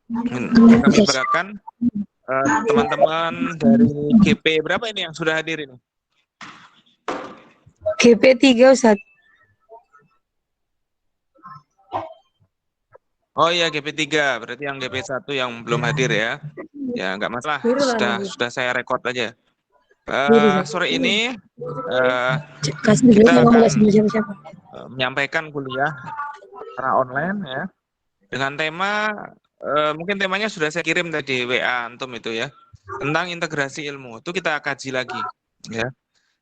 Kami berikan teman-teman dari GP berapa ini yang sudah hadir ini? GP 3 Ustaz. Oh iya GP3, berarti yang GP1 yang belum hadir ya. Ya nggak masalah, sudah saya rekod aja. Sore ini kita akan menyampaikan kuliah secara online ya dengan tema mungkin temanya sudah saya kirim tadi WA antum itu ya, tentang integrasi ilmu. Itu kita kaji lagi ya.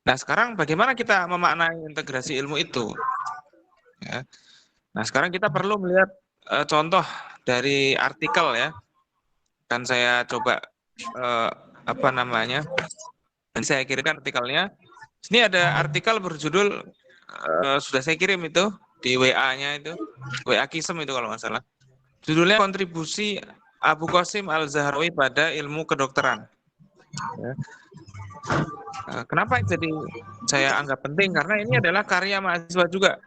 Nah, sekarang bagaimana kita memaknai integrasi ilmu itu ya. Nah, sekarang kita perlu melihat contoh dari artikel ya. Kan saya coba apa namanya? Dan saya kirimkan artikelnya. Ini ada artikel berjudul sudah saya kirim itu di WA-nya itu, WA Kisem itu kalau nggak salah. Judulnya Kontribusi Abu Qasim Al-Zahrawi pada Ilmu Kedokteran. Ya. Kenapa jadi saya anggap penting? Karena ini adalah karya mahasiswa juga.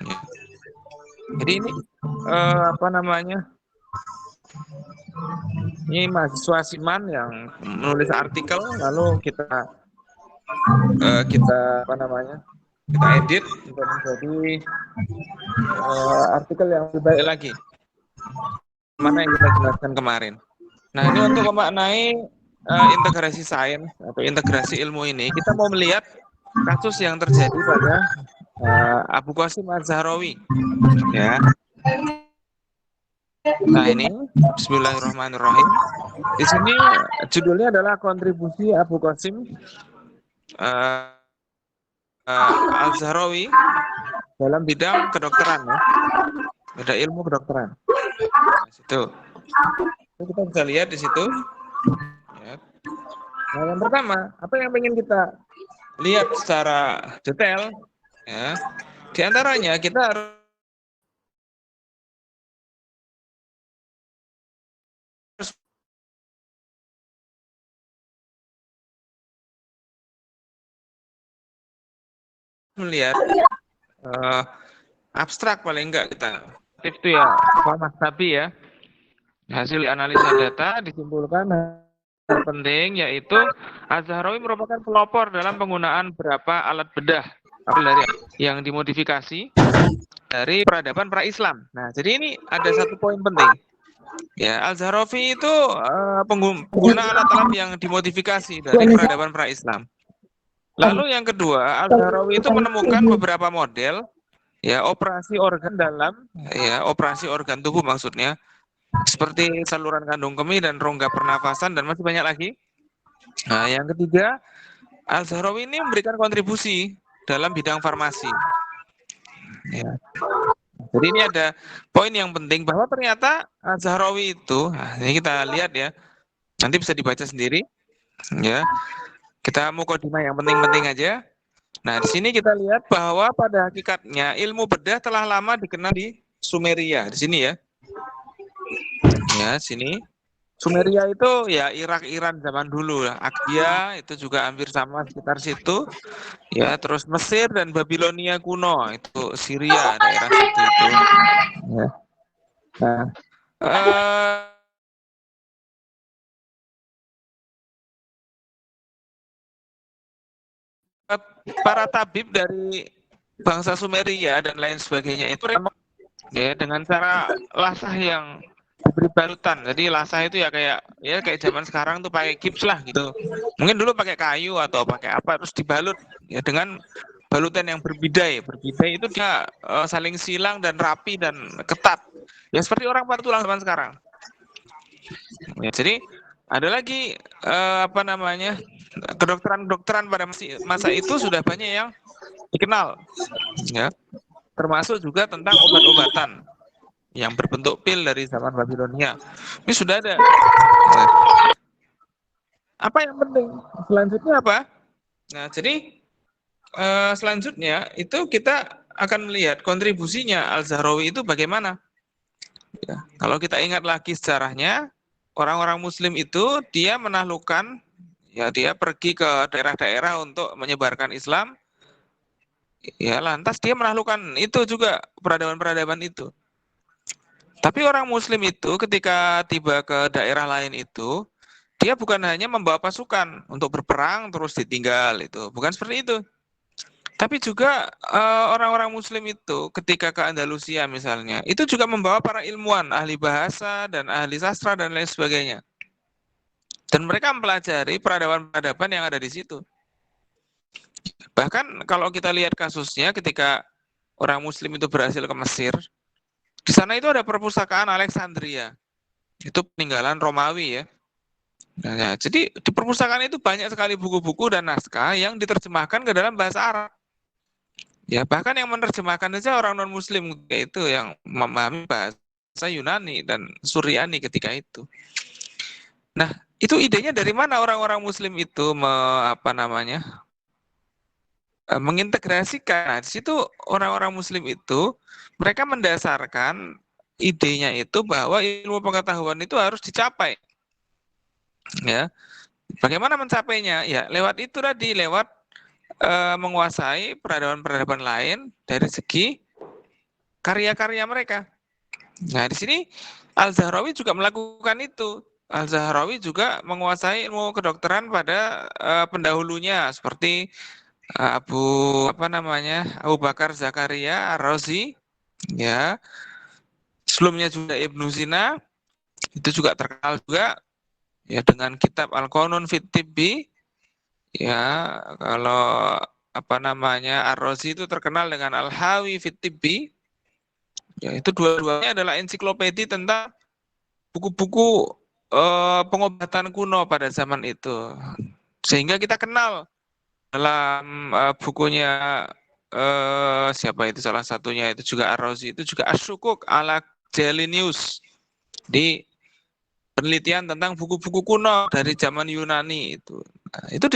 Ya. Jadi ini apa namanya? Ini mahasiswa Siman yang menulis artikel, lalu kita apa namanya? Kita edit untuk menjadi artikel yang lebih baik lagi. Mana yang kita jelaskan kemarin. Nah, ini untuk memaknai integrasi sains atau integrasi ilmu ini, kita mau melihat kasus yang terjadi pada Abu Qasim Az-Zahrawi. Ya. Nah, ini Bismillahirrahmanirrahim. Di sini judulnya adalah kontribusi Abu Qasim Al-Zahrawi dalam bidang kedokteran ya. Ada ilmu kedokteran. Nah, situ. Kita bisa lihat di situ. Ya. Nah, yang pertama, apa yang ingin kita lihat secara detail, ya, di antaranya kita harus melihat abstrak paling enggak kita. Itu ya, Mas Nabi ya. Hasil analisa data disimpulkan hal penting yaitu Az-Zahrawi merupakan pelopor dalam penggunaan beberapa alat bedah dari yang dimodifikasi dari peradaban pra-Islam. Nah, jadi ini ada satu poin penting. Ya, Al-Zahrawi itu pengguna alat-alat yang dimodifikasi dari peradaban pra-Islam. Lalu yang kedua, Al-Zahrawi itu menemukan beberapa model ya operasi organ dalam ya operasi organ tubuh maksudnya seperti saluran kandung kemih dan rongga pernafasan dan masih banyak lagi. Nah, yang ketiga, Al-Zahrawi ini memberikan kontribusi dalam bidang farmasi. Ya. Jadi ini ada poin yang penting bahwa ternyata Al-Zahrawi itu, nah ini kita lihat ya, nanti bisa dibaca sendiri, ya. Kita mukadimah yang penting-penting aja. Nah, di sini kita lihat bahwa pada hakikatnya ilmu bedah telah lama dikenal di Sumeria. Di sini ya. Ya, sini. Sumeria itu ya Irak, Iran zaman dulu. Akia itu juga hampir sama sekitar situ. Ya, terus Mesir dan Babilonia kuno itu Syria daerah situ itu. Ya. Nah, para tabib dari bangsa Sumeria dan lain sebagainya itu ya dengan cara lasah yang diberi balutan. Jadi lasah itu ya kayak zaman sekarang tuh pakai gips lah gitu. Mungkin dulu pakai kayu atau pakai apa terus dibalut ya dengan balutan yang berbidai. Berbidai itu dia saling silang dan rapi dan ketat. Ya seperti orang patah tulang zaman sekarang. Ya, jadi ada lagi apa namanya kedokteran pada masa itu sudah banyak yang dikenal, ya, termasuk juga tentang obat-obatan yang berbentuk pil dari zaman Babilonia. Ini sudah ada. Nah, apa yang penting? Selanjutnya apa? Nah, jadi selanjutnya itu kita akan melihat kontribusinya Al-Zahrawi itu bagaimana. Ya, kalau kita ingat lagi sejarahnya, orang-orang Muslim itu dia menaklukkan, ya dia pergi ke daerah-daerah untuk menyebarkan Islam. Ya lantas dia menaklukkan itu juga peradaban-peradaban itu. Tapi orang Muslim itu ketika tiba ke daerah lain itu, dia bukan hanya membawa pasukan untuk berperang terus ditinggal itu, bukan seperti itu. Tapi juga orang-orang Muslim itu ketika ke Andalusia misalnya, itu juga membawa para ilmuwan, ahli bahasa dan ahli sastra dan lain sebagainya. Dan mereka mempelajari peradaban-peradaban yang ada di situ. Bahkan kalau kita lihat kasusnya ketika orang Muslim itu berhasil ke Mesir, di sana itu ada perpustakaan Alexandria. Itu peninggalan Romawi ya. Nah, jadi di perpustakaan itu banyak sekali buku-buku dan naskah yang diterjemahkan ke dalam bahasa Arab. Ya, bahkan yang menerjemahkan saja orang non-Muslim itu yang memahami bahasa Yunani dan Suryani ketika itu. Nah, itu idenya dari mana orang-orang Muslim itu mengintegrasikan. Nah, di situ orang-orang Muslim itu mereka mendasarkan idenya itu bahwa ilmu pengetahuan itu harus dicapai. Ya, bagaimana mencapainya? Ya, lewat itu tadi, lewat menguasai peradaban-peradaban lain dari segi karya-karya mereka. Nah, di sini Al-Zahrawi juga melakukan itu. Al-Zahrawi juga menguasai ilmu kedokteran pada pendahulunya seperti Abu Abu Bakar Zakaria Ar-Razi, ya. Sebelumnya juga Ibnu Sina itu juga terkenal juga ya dengan kitab Al-Qanun fit Tibbi. Ya, kalau Ar-Razi itu terkenal dengan Al-Hawi fit Tibbi. Ya, itu dua-duanya adalah ensiklopedia tentang buku-buku pengobatan kuno pada zaman itu. Sehingga kita kenal dalam bukunya siapa itu salah satunya itu juga Ar-Razi, itu juga Asyukuk ala Jelinius di penelitian tentang buku-buku kuno dari zaman Yunani itu. Nah, itu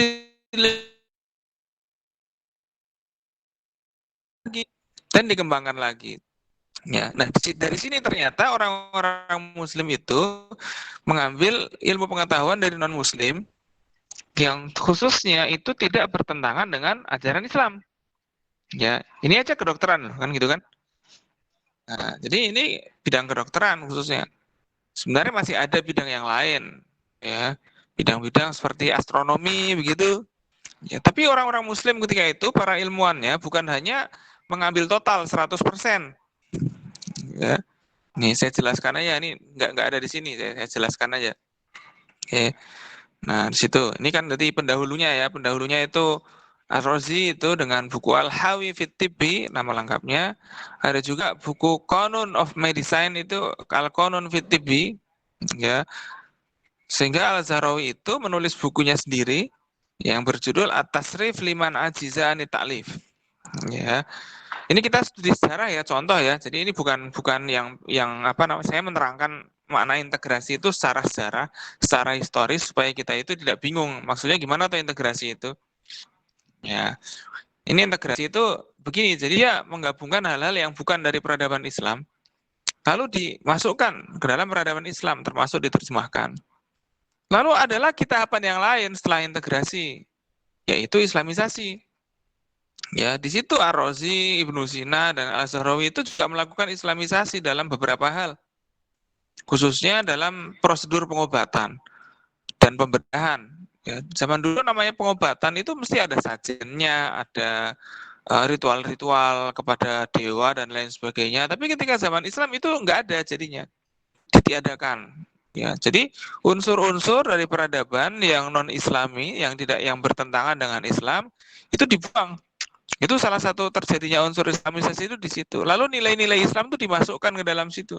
dan dikembangkan lagi. Ya, nah dari sini ternyata orang-orang Muslim itu mengambil ilmu pengetahuan dari non-Muslim yang khususnya itu tidak bertentangan dengan ajaran Islam. Ya, ini aja kedokteran kan gitu kan. Nah, jadi ini bidang kedokteran khususnya. Sebenarnya masih ada bidang yang lain, ya, bidang-bidang seperti astronomi begitu. Ya, tapi orang-orang Muslim ketika itu para ilmuwannya bukan hanya mengambil total 100%. Ya, nih saya jelaskan aja, ini nggak ada di sini, saya jelaskan aja. Oke. Nah, di situ. Ini kan berarti pendahulunya ya. Pendahulunya itu Ar-Razi itu dengan buku Al-Hawi fit Tibbi, nama lengkapnya. Ada juga buku Qanun of Medicine itu Al-Qanun fit Tibbi, ya. Sehingga Al-Zahrawi itu menulis bukunya sendiri yang berjudul At-Tasrif Liman Ajiza Anit Ta'lif. Ya. Ini kita studi sejarah ya, contoh ya. Jadi ini bukan saya menerangkan makna integrasi itu secara sejarah, secara historis supaya kita itu tidak bingung. Maksudnya gimana tuh integrasi itu? Ya. Ini integrasi itu begini, jadi ya menggabungkan hal-hal yang bukan dari peradaban Islam lalu dimasukkan ke dalam peradaban Islam termasuk diterjemahkan. Lalu ada lagi tahapan yang lain setelah integrasi, yaitu Islamisasi. Ya, di situ Ar-Razi, Ibnu Sina, dan Al-Zahrawi itu juga melakukan Islamisasi dalam beberapa hal, khususnya dalam prosedur pengobatan dan pembedahan. Ya, zaman dulu namanya pengobatan itu mesti ada sajennya, ada ritual-ritual kepada dewa dan lain sebagainya. Tapi ketika zaman Islam itu nggak ada jadinya, ditiadakan. Ya, jadi unsur-unsur dari peradaban yang non-Islami, yang bertentangan dengan Islam itu dibuang. Itu salah satu terjadinya unsur Islamisasi itu di situ. Lalu nilai-nilai Islam itu dimasukkan ke dalam situ.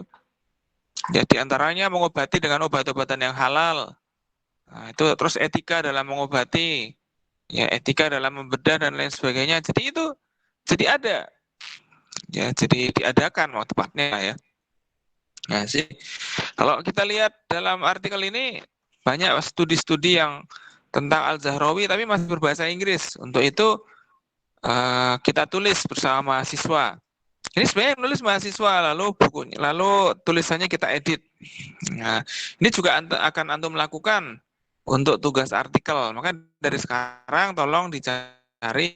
Ya, diantaranya mengobati dengan obat-obatan yang halal. Nah, itu terus etika dalam mengobati, ya etika dalam membedah dan lain sebagainya. Jadi itu jadi ada, ya jadi diadakan waktu tepatnya ya. Nah sih, kalau kita lihat dalam artikel ini banyak studi-studi yang tentang Al-Zahrawi tapi masih berbahasa Inggris. Untuk itu kita tulis bersama mahasiswa. Ini sebenarnya nulis mahasiswa, lalu tulisannya kita edit. Nah, ini juga akan antum lakukan untuk tugas artikel. Maka dari sekarang tolong dicari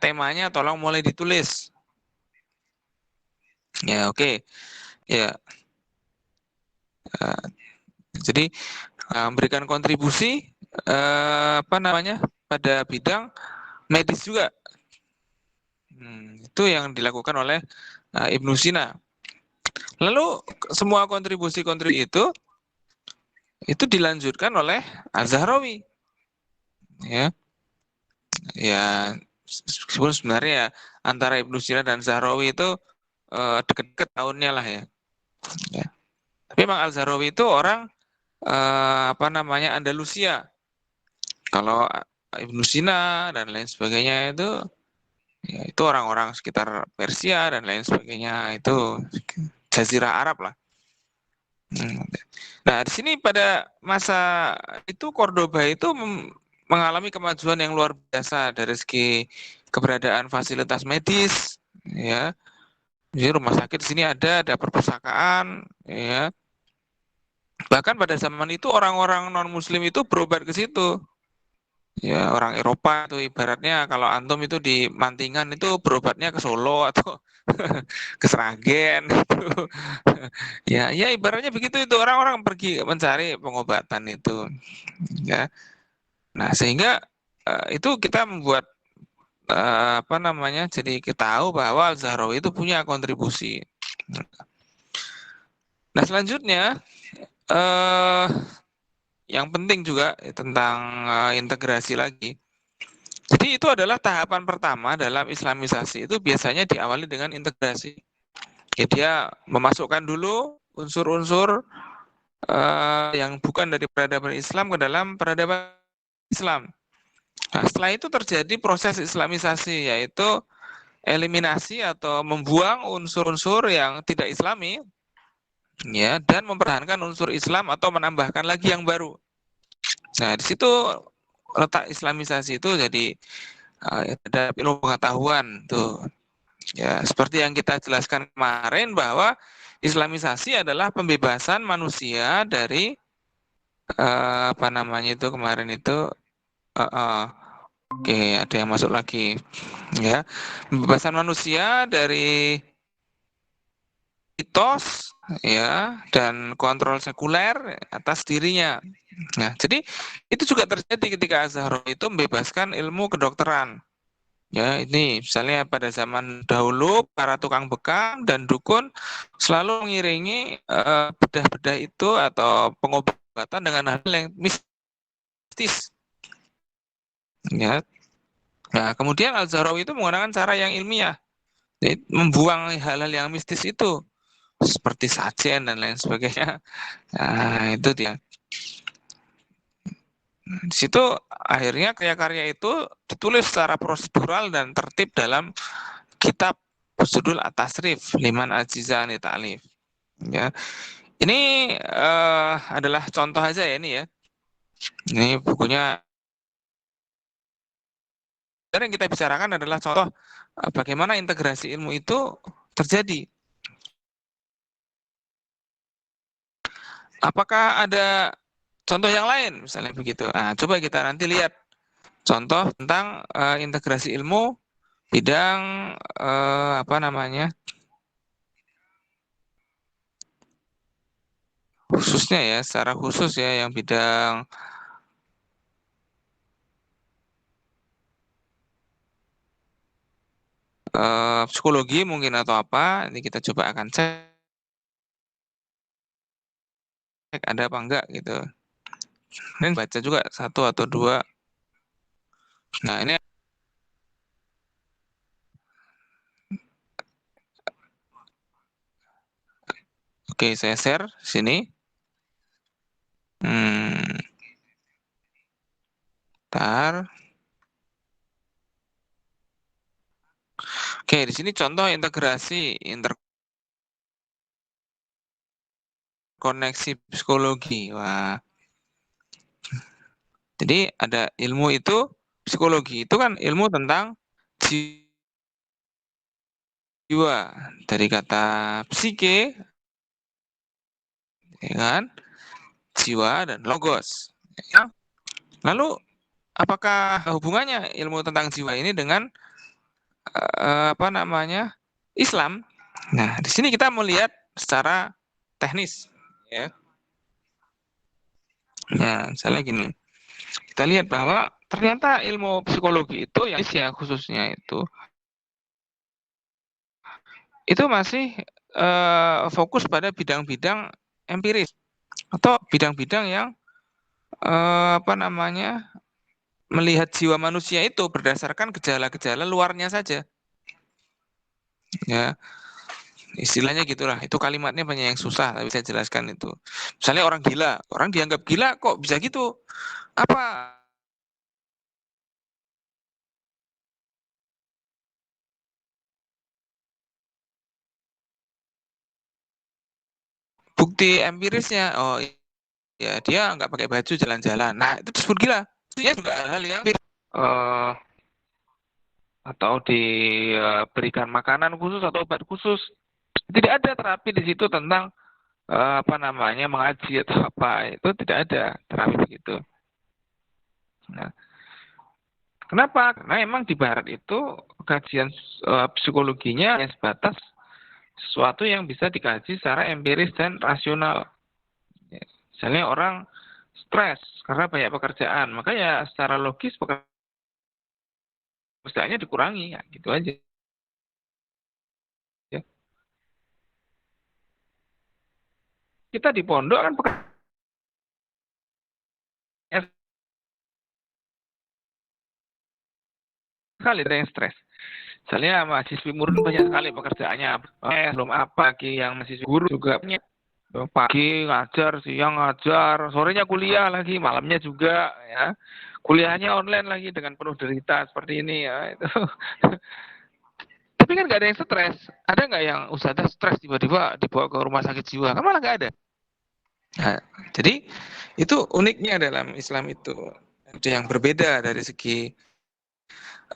temanya, tolong mulai ditulis. Ya, oke. Ya, jadi memberikan kontribusi pada bidang medis juga. Itu yang dilakukan oleh Ibnu Sina. Lalu semua kontribusi-kontribusi itu dilanjutkan oleh Az-Zahrawi. Ya, ya sebenarnya ya antara Ibnu Sina dan Zahrawi itu dekat-dekat tahunnya lah ya. Ya. Tapi memang Al-Zahrawi itu orang Andalusia. Kalau Ibnu Sina dan lain sebagainya itu ya itu orang-orang sekitar Persia dan lain sebagainya, itu Jazirah Arab lah. Nah, di sini pada masa itu Cordoba itu mengalami kemajuan yang luar biasa dari segi keberadaan fasilitas medis, ya. Jadi rumah sakit di sini ada perpustakaan, ya. Bahkan pada zaman itu orang-orang non-Muslim itu berobat ke situ. Ya, orang Eropa itu ibaratnya kalau antum itu di Mantingan itu berobatnya ke Solo atau ke Sragen gitu. Ya ibaratnya begitu, itu orang-orang pergi mencari pengobatan itu, ya. Nah, sehingga itu kita membuat jadi kita tahu bahwa Al-Zahrawi itu punya kontribusi. Nah, selanjutnya yang penting juga tentang integrasi lagi. Jadi itu adalah tahapan pertama dalam Islamisasi, itu biasanya diawali dengan integrasi. Jadi dia memasukkan dulu unsur-unsur yang bukan dari peradaban Islam ke dalam peradaban Islam. Nah, setelah itu terjadi proses Islamisasi, yaitu eliminasi atau membuang unsur-unsur yang tidak Islami, ya, dan mempertahankan unsur Islam atau menambahkan lagi yang baru. Nah, di situ letak Islamisasi itu jadi ada ilmu pengetahuan tuh. Ya, seperti yang kita jelaskan kemarin bahwa Islamisasi adalah pembebasan manusia dari kemarin itu oke, ada yang masuk lagi, ya. Pembebasan manusia dari mitos, ya, dan kontrol sekuler atas dirinya. Nah, jadi itu juga terjadi ketika Az-Zahrawi itu membebaskan ilmu kedokteran. Ya, ini misalnya pada zaman dahulu para tukang bekam dan dukun selalu mengiringi bedah-bedah itu atau pengobatan dengan hal yang mistis. Ya. Nah, kemudian Al-Zahrawi itu menggunakan cara yang ilmiah, jadi membuang hal-hal yang mistis itu seperti sajen dan lain sebagainya. Nah, itu dia. Di situ akhirnya karya-karya itu ditulis secara prosedural dan tertib dalam kitab Usudul At-Tasrif Liman Ajizani Ta'lif. Ya. Ini adalah contoh aja ya ini ya. Ini bukunya. Dan yang kita bicarakan adalah contoh bagaimana integrasi ilmu itu terjadi. Apakah ada contoh yang lain misalnya begitu? Nah, coba kita nanti lihat contoh tentang integrasi ilmu bidang khususnya ya, secara khusus ya, yang bidang psikologi mungkin atau apa. Ini kita coba akan cek ada apa enggak gitu. Dan baca juga satu atau dua. Nah, ini oke, saya share sini. Ntar. Oke, di sini contoh integrasi interkoneksi psikologi. Wah. Jadi ada ilmu itu, psikologi itu kan ilmu tentang jiwa, dari kata psike, ya kan, jiwa dan logos. Ya. Lalu apakah hubungannya ilmu tentang jiwa ini dengan Islam? Nah, di sini kita melihat secara teknis, ya. Nah, misalnya gini, kita lihat bahwa ternyata ilmu psikologi itu yang khususnya itu masih fokus pada bidang-bidang empiris atau bidang-bidang yang apa namanya melihat jiwa manusia itu berdasarkan gejala-gejala luarnya saja. Ya, istilahnya gitulah. Itu kalimatnya banyak yang susah, tapi saya jelaskan itu. Misalnya orang dianggap gila kok bisa gitu? Apa bukti empirisnya? Oh ya, dia nggak pakai baju jalan-jalan. Nah, itu disebut gila. Itu juga hal yang atau diberikan makanan khusus atau obat khusus. Tidak ada terapi di situ tentang apa namanya mengaji atau apa, itu tidak ada terapi begitu. Nah, kenapa? Karena emang di Barat itu kajian psikologinya hanya sebatas sesuatu yang bisa dikaji secara empiris dan rasional. Misalnya orang stres karena banyak pekerjaan, maka ya secara logis pekerjaannya dikurangi, ya gitu aja. Ya. Kita di pondok kan pekerjaan sekali ada yang stres. Misalnya mahasiswi murni banyak sekali pekerjaannya, belum apa lagi yang mahasiswi guru juga punya. Pagi ngajar, siang ngajar, sorenya kuliah lagi, malamnya juga ya. Kuliahnya online lagi dengan penuh derita seperti ini ya. Itu. Tapi kan nggak ada yang stres. Ada nggak yang ustadzah stres tiba-tiba dibawa ke rumah sakit jiwa? Kan malah nggak ada. Nah, jadi itu uniknya dalam Islam itu. Itu yang berbeda dari segi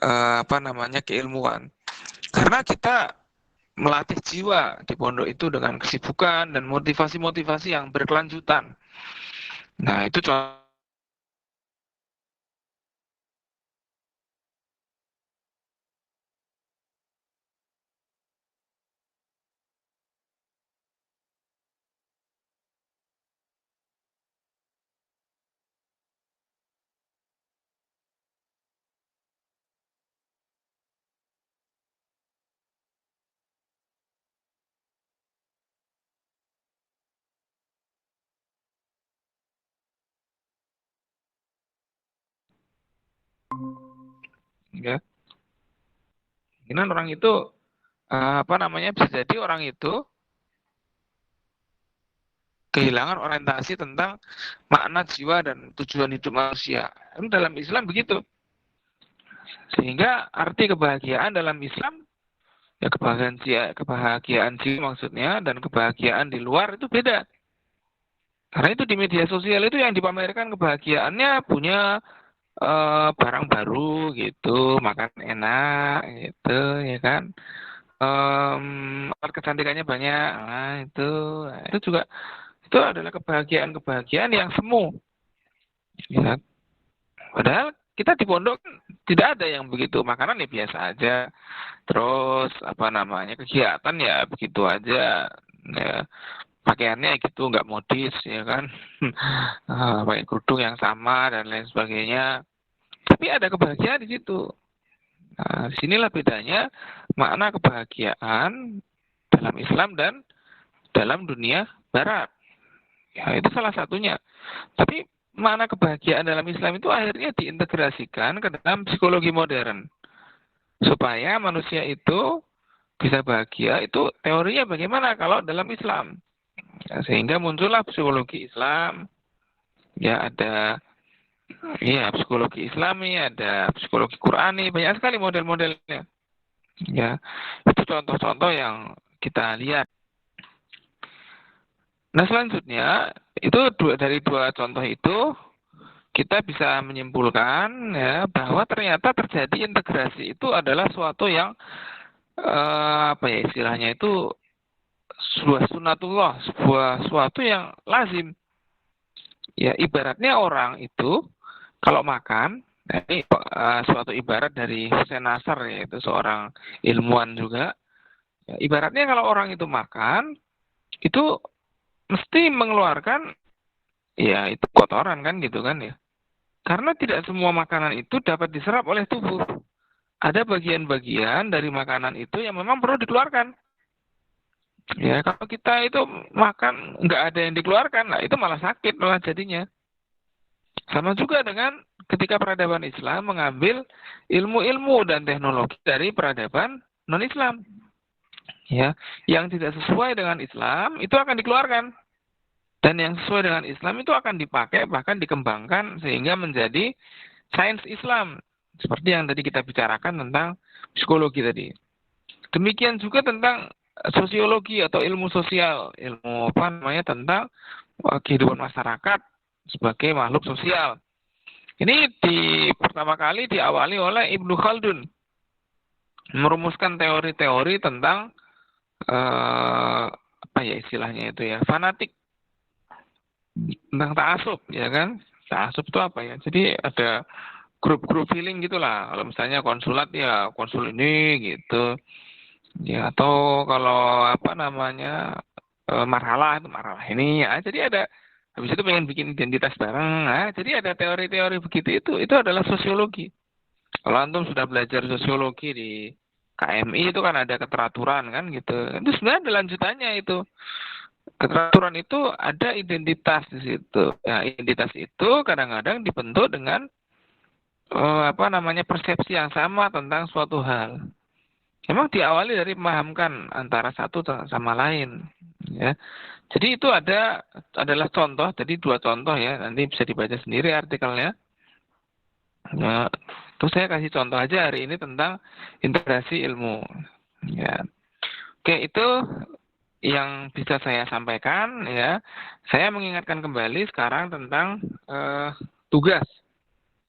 apa namanya keilmuan. Karena kita melatih jiwa di pondok itu dengan kesibukan dan motivasi-motivasi yang berkelanjutan. Nah, itu ya. Mungkin orang itu apa namanya bisa jadi orang itu kehilangan orientasi tentang makna jiwa dan tujuan hidup manusia. Itu dalam Islam begitu. Sehingga arti kebahagiaan dalam Islam ya kebahagiaan jiwa maksudnya dan kebahagiaan di luar itu beda. Karena itu di media sosial itu yang dipamerkan kebahagiaannya punya barang baru gitu, makan enak gitu, ya kan. Kecantikannya banyak, nah, itu juga itu adalah kebahagiaan-kebahagiaan yang semu, ya. Padahal kita di pondok tidak ada yang begitu, makanan ya biasa aja, terus apa namanya kegiatan ya begitu aja, ya. Pakaiannya gitu nggak modis, ya kan. Pakai kerudung yang sama dan lain sebagainya. Tapi ada kebahagiaan di situ. Nah, disinilah bedanya makna kebahagiaan dalam Islam dan dalam dunia Barat. Ya, itu salah satunya. Tapi makna kebahagiaan dalam Islam itu akhirnya diintegrasikan ke dalam psikologi modern. Supaya manusia itu bisa bahagia, itu teorinya bagaimana kalau dalam Islam. Ya, sehingga muncullah psikologi Islam. Ya, ada ya psikologi Islami, ada psikologi Qurani, banyak sekali model-modelnya. Ya, itu contoh-contoh yang kita lihat. Nah, selanjutnya itu dari dua contoh itu kita bisa menyimpulkan ya bahwa ternyata terjadi integrasi itu adalah suatu yang apa ya istilahnya itu sebuah sunatullah, sebuah suatu yang lazim. Ya, ibaratnya orang itu kalau makan, nah ini suatu ibarat dari Hussein Nasr, yaitu seorang ilmuwan juga. Ya, ibaratnya kalau orang itu makan, itu mesti mengeluarkan, ya itu kotoran kan gitu kan ya. Karena tidak semua makanan itu dapat diserap oleh tubuh. Ada bagian-bagian dari makanan itu yang memang perlu dikeluarkan. Ya, kalau kita itu makan nggak ada yang dikeluarkan, nah itu malah sakit malah jadinya. Sama juga dengan ketika peradaban Islam mengambil ilmu-ilmu dan teknologi dari peradaban non-Islam. Ya, yang tidak sesuai dengan Islam itu akan dikeluarkan. Dan yang sesuai dengan Islam itu akan dipakai bahkan dikembangkan sehingga menjadi sains Islam. Seperti yang tadi kita bicarakan tentang psikologi tadi. Demikian juga tentang sosiologi atau ilmu sosial, ilmu apa namanya tentang kehidupan masyarakat sebagai makhluk sosial. Ini pertama kali diawali oleh Ibnu Khaldun merumuskan teori-teori tentang apa ya istilahnya itu ya, fanatik tentang ta'assub ya kan. Ta'assub itu apa ya? Jadi ada grup-grup feeling gitulah. Kalau misalnya konsulat ya konsul ini gitu. Ya atau kalau apa namanya marhalah itu marhalah ini ya. Jadi ada habis itu pengen bikin identitas bareng. Nah, jadi ada teori-teori begitu itu adalah sosiologi. Kalau antum sudah belajar sosiologi di KMI itu kan ada keteraturan kan gitu. Itu sebenarnya ada lanjutannya itu. Keteraturan itu ada identitas di situ. Ya, identitas itu kadang-kadang dibentuk dengan apa namanya persepsi yang sama tentang suatu hal. Memang diawali dari memahamkan antara satu sama lain, ya. Jadi itu adalah contoh, jadi 2 contoh ya, nanti bisa dibaca sendiri artikelnya. Ya, terus saya kasih contoh aja hari ini tentang integrasi ilmu. Ya. Oke, itu yang bisa saya sampaikan ya. Saya mengingatkan kembali sekarang tentang tugas.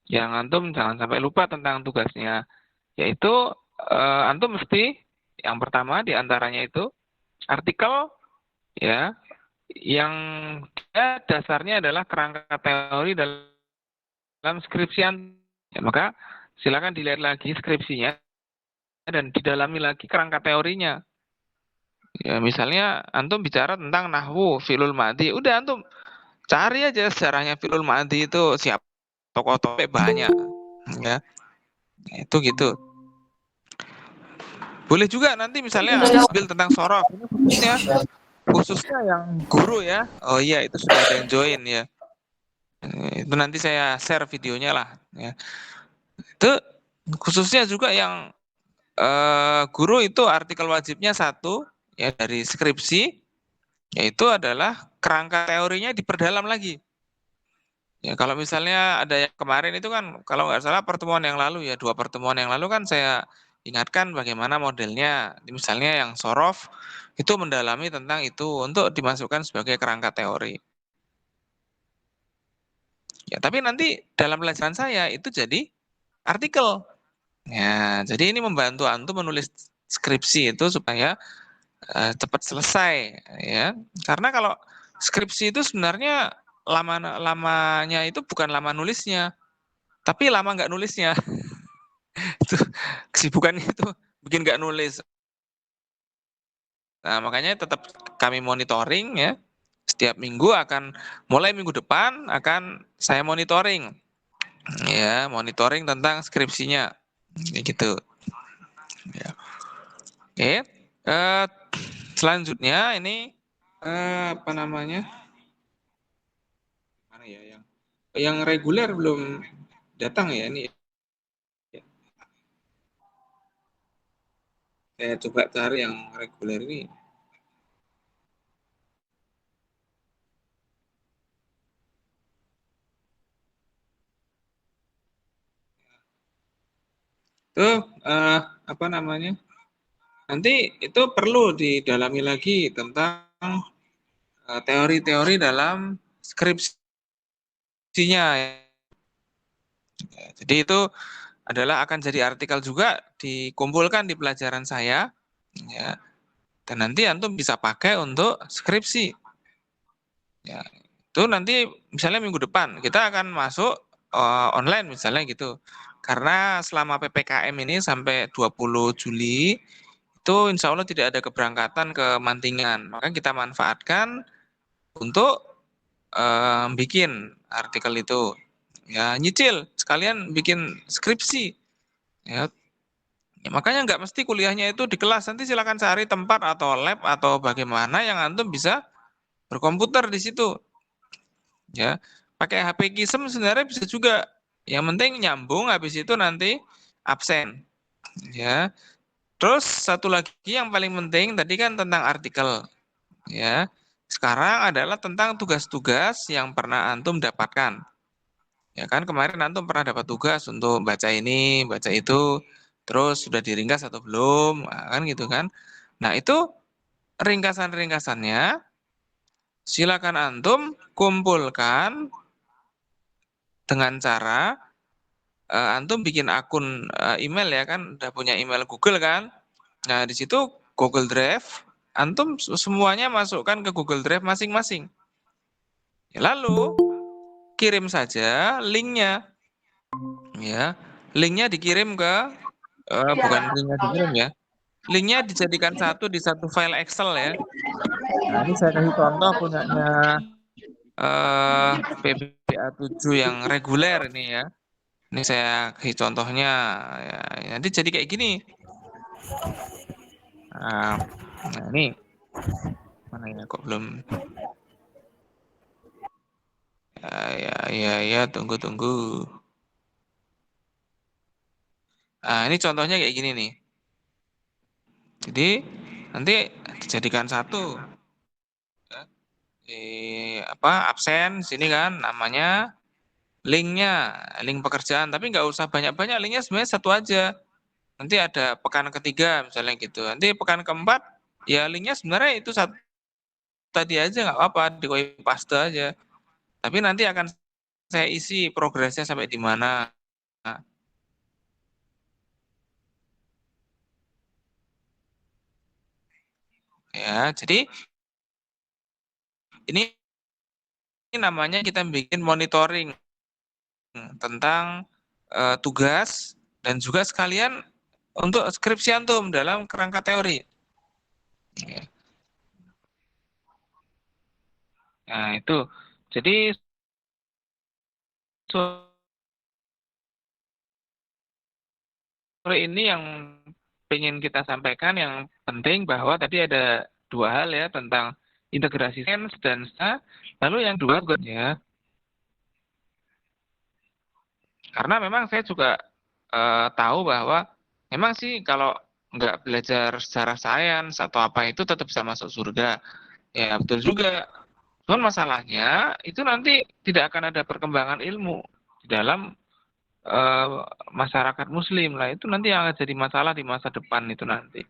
Yang antum jangan sampai lupa tentang tugasnya, yaitu antum mesti yang pertama diantaranya itu artikel ya yang dasarnya adalah kerangka teori dalam skripsian. Ya, maka silakan dilihat lagi skripsinya dan didalami lagi kerangka teorinya. Ya, misalnya antum bicara tentang nahwu fi'lul madhi, udah antum cari aja sejarahnya fi'lul madhi itu siapa tokoh-tokoh banyak ya. Itu gitu. Boleh juga nanti misalnya ambil tentang sorof khususnya yang guru ya. Oh iya itu sudah ada yang join ya. Itu nanti saya share videonya lah ya. Itu khususnya juga yang guru itu artikel wajibnya 1 ya dari skripsi, yaitu adalah kerangka teorinya diperdalam lagi. Ya kalau misalnya ada yang kemarin itu kan kalau nggak salah pertemuan yang lalu ya 2 pertemuan yang lalu kan saya ingatkan bagaimana modelnya. Misalnya yang sorof itu mendalami tentang itu untuk dimasukkan sebagai kerangka teori. Ya tapi nanti dalam pelajaran saya itu jadi artikel. Ya jadi ini membantu antum menulis skripsi itu supaya cepat selesai ya. Karena kalau skripsi itu sebenarnya lamanya itu bukan lama nulisnya, tapi lama nggak nulisnya. Itu kesibukannya itu bikin nggak nulis. Nah, makanya tetap kami monitoring ya. Setiap minggu mulai minggu depan akan saya monitoring. Ya, monitoring tentang skripsinya. Kayak gitu. Ya. Oke. Selanjutnya ini apa namanya? Mana ya yang reguler belum datang ya ini. Saya coba cari yang reguler ini. Itu apa namanya? Nanti itu perlu didalami lagi tentang teori-teori dalam skripsinya. Jadi itu adalah akan jadi artikel juga dikumpulkan di pelajaran saya, ya. Dan nanti antum bisa pakai untuk skripsi. Ya, itu nanti misalnya minggu depan kita akan masuk online misalnya gitu. Karena selama PPKM ini sampai 20 Juli itu insya Allah tidak ada keberangkatan ke Mantingan. Maka kita manfaatkan untuk bikin artikel itu. Ya, nyicil, sekalian bikin skripsi. Ya, ya, makanya nggak mesti kuliahnya itu di kelas. Nanti silakan cari tempat atau lab atau bagaimana yang antum bisa berkomputer di situ. Ya, pakai HP Kisem sebenarnya bisa juga. Yang penting nyambung, habis itu nanti absen. Ya, terus satu lagi yang paling penting tadi kan tentang artikel. Ya, sekarang adalah tentang tugas-tugas yang pernah antum dapatkan. Ya kan kemarin antum pernah dapat tugas untuk baca ini, baca itu, terus sudah diringkas atau belum, nah, kan gitu kan. Nah itu ringkasan-ringkasannya silakan antum kumpulkan dengan cara antum bikin akun email ya kan, udah punya email Google kan. Nah di situ Google Drive, antum semuanya masukkan ke Google Drive masing-masing. Lalu kirim saja linknya, ya, linknya dikirim ke bukan linknya dikirim ya. Linknya dijadikan satu di satu file Excel ya. Nah, ini saya kasih contoh punyanya PBA7 yang reguler ini ya. Ini saya kasih contohnya ya. Nanti jadi kayak gini. Nah, ini mana ya kok belum ya tunggu. Nah, ini contohnya kayak gini nih. Jadi nanti dijadikan satu ya. Absen sini kan namanya linknya, link pekerjaan, tapi nggak usah banyak-banyak, linknya sebenarnya satu aja. Nanti ada pekan ketiga misalnya gitu. Nanti pekan keempat, ya linknya sebenarnya itu satu tadi aja nggak apa-apa, di copy paste aja. Tapi nanti akan saya isi progresnya sampai di mana. Nah, ya, jadi ini namanya kita bikin monitoring tentang tugas dan juga sekalian untuk skripsi antum dalam kerangka teori. Ya. Nah, itu. Jadi sore ini yang ingin kita sampaikan yang penting bahwa tadi ada dua hal ya tentang integrasi sains dan lalu yang dua ya karena memang saya juga tahu bahwa memang sih kalau nggak belajar secara sains atau apa itu tetap bisa masuk surga ya betul juga. Cuman masalahnya itu nanti tidak akan ada perkembangan ilmu di dalam masyarakat muslim lah, itu nanti yang akan jadi masalah di masa depan itu nanti.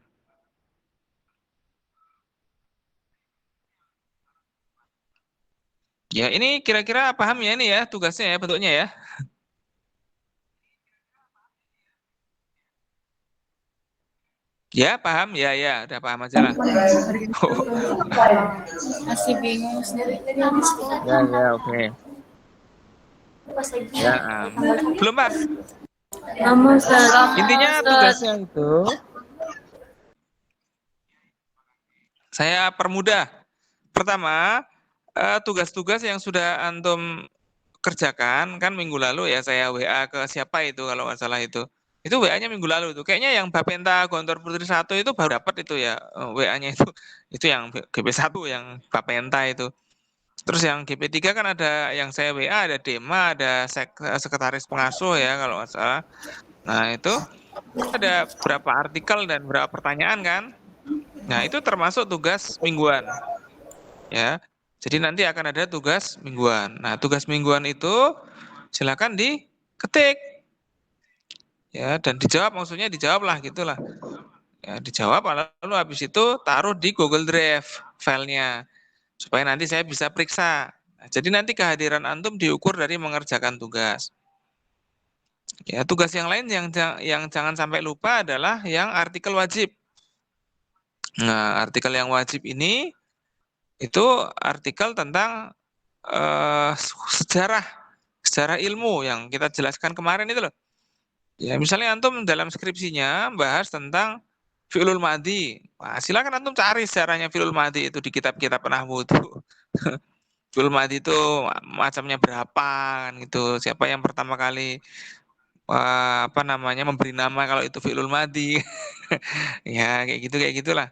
Ya ini kira-kira paham ya ini ya tugasnya ya bentuknya ya. Ya paham ya udah paham aja lah. Masih bingung sendiri. Ya oke. Ya belum Pak. Intinya tugasnya itu saya permudah. Pertama, tugas-tugas yang sudah antum kerjakan kan minggu lalu ya saya WA ke siapa itu kalau nggak salah itu. Itu WA-nya minggu lalu itu. Kayaknya yang Bapenta Gontor Putri 1 itu baru dapat itu ya WA-nya itu. Itu yang GP1 yang Bapenta itu. Terus yang GP3 kan ada yang saya WA, ada Dema, ada sekretaris pengasuh ya kalau nggak salah. Nah itu ada berapa artikel dan berapa pertanyaan kan. Nah itu termasuk tugas mingguan ya. Jadi nanti akan ada tugas mingguan. Nah tugas mingguan itu silakan diketik ya dan dijawab, maksudnya dijawab lah gitulah. Ya dijawab lalu habis itu taruh di Google Drive filenya supaya nanti saya bisa periksa. Nah, jadi nanti kehadiran antum diukur dari mengerjakan tugas. Ya, tugas yang lain yang jangan sampai lupa adalah yang artikel wajib. Nah, artikel yang wajib ini itu artikel tentang sejarah ilmu yang kita jelaskan kemarin itu loh. Ya, misalnya antum dalam skripsinya bahas tentang fi'lul madhi. Wah, silakan antum cari sejarahnya fi'lul madhi itu di kitab-kitab nahwu itu. Fi'lul madhi itu macamnya berapa kan gitu. Siapa yang pertama kali apa namanya memberi nama kalau itu fi'lul madhi. Ya, kayak gitulah.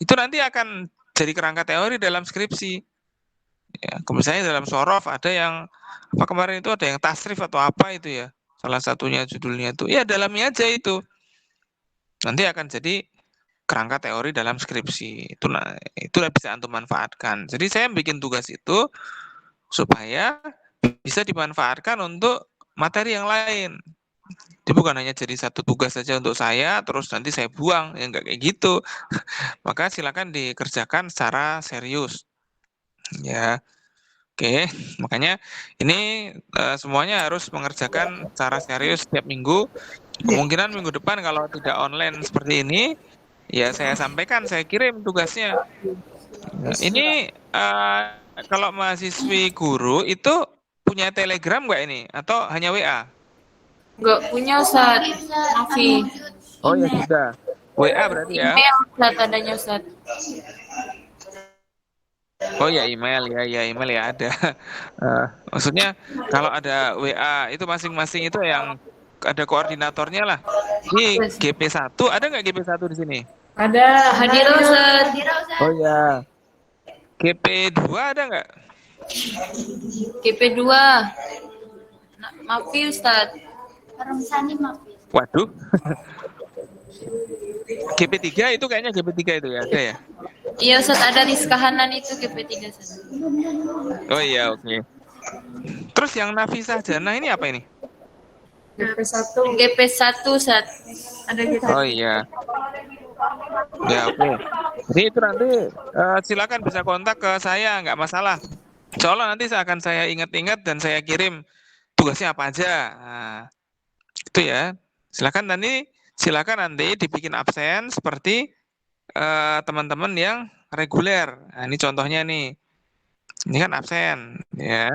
Itu nanti akan jadi kerangka teori dalam skripsi. Ya, misalnya dalam sorof ada yang apa kemarin itu ada yang tasrif atau apa itu ya. Salah satunya judulnya itu. Ya, dalamnya aja itu. Nanti akan jadi kerangka teori dalam skripsi. Itulah bisa antum manfaatkan. Jadi saya bikin tugas itu supaya bisa dimanfaatkan untuk materi yang lain. Jadi bukan hanya jadi satu tugas saja untuk saya, terus nanti saya buang, ya enggak kayak gitu. Maka silakan dikerjakan secara serius. Ya, oke. Makanya ini semuanya harus mengerjakan secara serius setiap minggu. Kemungkinan minggu depan kalau tidak online seperti ini, ya saya sampaikan, saya kirim tugasnya. Nah, ini kalau mahasiswi guru itu punya Telegram nggak ini? Atau hanya WA? Nggak punya Ustaz. Nafi. Oh ya sudah. WA berarti ya? Email Ustaz adanya Ustaz. Oh ya email ya email ya ada. Maksudnya kalau ada WA itu masing-masing itu yang ada koordinatornya lah. Ini GP1 ada nggak GP1 di sini? Ada. Hadir Ustaz. Oh ya. GP2 ada nggak? GP2. Mafi Ustaz. Waduh. GP3 itu kayaknya GP3 itu ya ada ya? Iya Ustaz, ada di Hanan itu GP3 Ustaz. Oh iya oke. Terus yang Nafisah Jannah ini apa ini? GP1 Ustaz. Ada gitu. Oh iya. Ya oke. Jadi itu nanti silakan bisa kontak ke saya, nggak masalah. Insya Allah nanti saya ingat-ingat dan saya kirim tugasnya apa aja. Nah, itu ya. Silakan nanti dibikin absen seperti teman-teman yang reguler. Nah, ini contohnya nih. Ini kan absen, ya.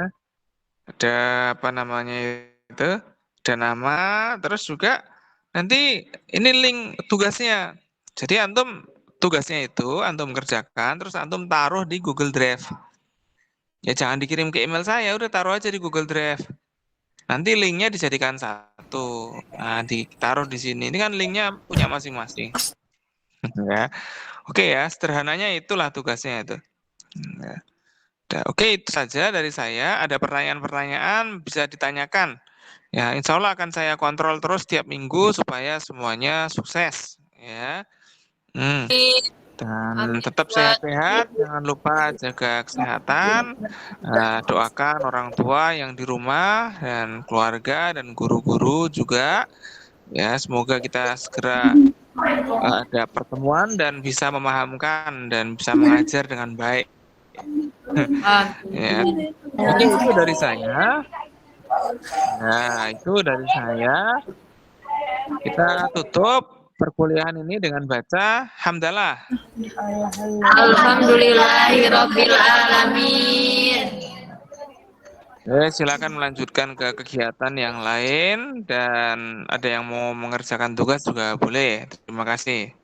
Ada apa namanya itu? Ada nama, terus juga nanti ini link tugasnya. Jadi antum tugasnya itu antum kerjakan, terus antum taruh di Google Drive. Ya jangan dikirim ke email saya, udah taruh aja di Google Drive. Nanti linknya dijadikan satu. Nah, ditaruh di sini. Ini kan linknya punya masing-masing. Ya. Oke ya, sederhananya itulah tugasnya itu. Ya. Oke, itu saja dari saya. Ada pertanyaan-pertanyaan bisa ditanyakan. Ya, insya Allah akan saya kontrol terus tiap minggu supaya semuanya sukses. Ya. Dan tetap sehat-sehat, jangan lupa jaga kesehatan, doakan orang tua yang di rumah dan keluarga dan guru-guru juga. Ya, semoga kita segera ada pertemuan dan bisa memahamkan dan bisa mengajar dengan baik. Ya. Oke, itu dari saya. Nah, itu dari saya. Kita tutup perkuliahan ini dengan baca hamdalah. Alhamdulillahirabbil alamin. Silakan melanjutkan ke kegiatan yang lain dan ada yang mau mengerjakan tugas juga boleh. Terima kasih.